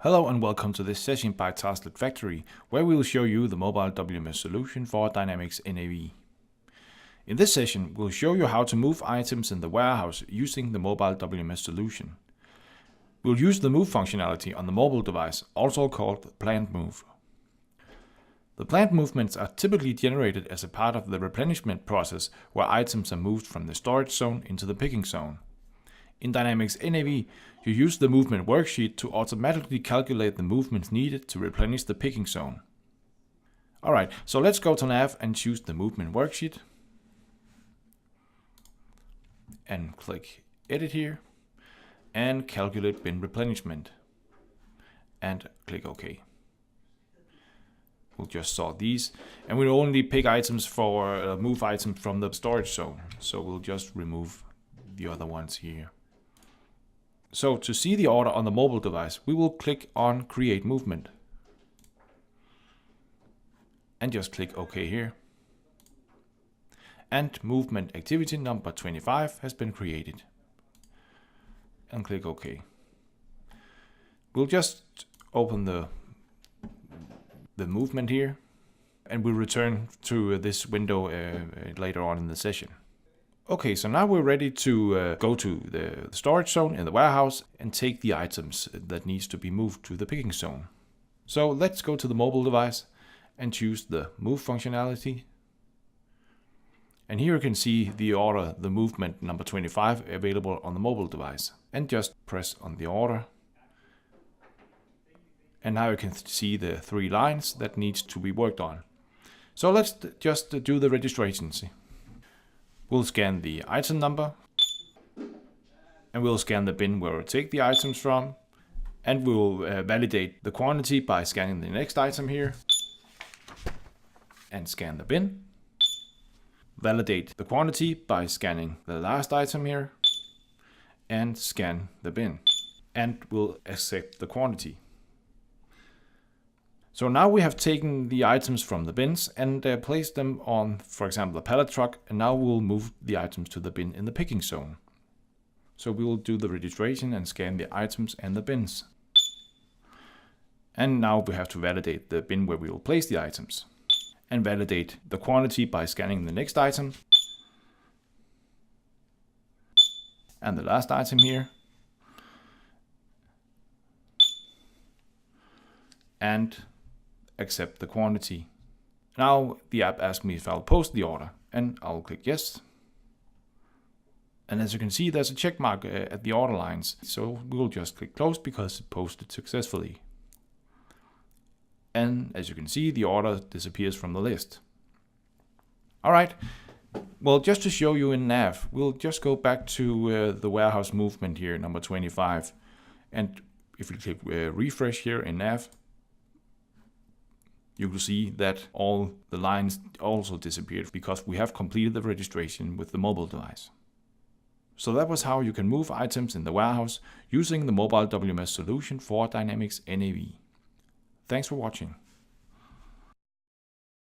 Hello and welcome to this session by Tasklet Factory, where we will show you the mobile WMS solution for Dynamics NAV. In this session, we'll show you how to move items in the warehouse using the mobile WMS solution. We'll use the move functionality on the mobile device, also called planned move. The planned movements are typically generated as a part of the replenishment process where items are moved from the storage zone into the picking zone. In Dynamics NAV, you use the movement worksheet to automatically calculate the movements needed to replenish the picking zone. Alright, so let's go to Nav and choose the movement worksheet. And click Edit here. And calculate bin replenishment. And click OK. We'll just sort these. And we'll only pick items for move items from the storage zone. So we'll just remove the other ones here. So to see the order on the mobile device, we will click on Create Movement. And just click OK here. And movement activity number 25 has been created. And click OK. We'll just open the movement here. And we'll return to this window later on in the session. Okay, so now we're ready to go to the storage zone in the warehouse and take the items that needs to be moved to the picking zone. So let's go to the mobile device and choose the move functionality. And here you can see the order, the movement number 25 available on the mobile device. And just press on the order. And now you can see the 3 lines that needs to be worked on. So let's just do the registrations. We'll scan the item number, and we'll scan the bin where we take the items from, and we'll validate the quantity by scanning the next item here, and scan the bin. Validate the quantity by scanning the last item here, and scan the bin, and we'll accept the quantity. So now we have taken the items from the bins and placed them on, for example, a pallet truck, and now we'll move the items to the bin in the picking zone. So we will do the registration and scan the items and the bins. And now we have to validate the bin where we will place the items. And validate the quantity by scanning the next item. And the last item here. And accept the quantity. Now the app asks me if I'll post the order, and I'll click yes. And as you can see, there's a check mark at the order lines, so we'll just click close because it posted successfully. And as you can see, the order disappears from the list. Alright, well, just to show you in Nav, we'll just go back to the warehouse movement here, number 25. And if we click refresh here in Nav, you will see that all the lines also disappeared because we have completed the registration with the mobile device. So that was how you can move items in the warehouse using the mobile WMS solution for Dynamics NAV. Thanks for watching.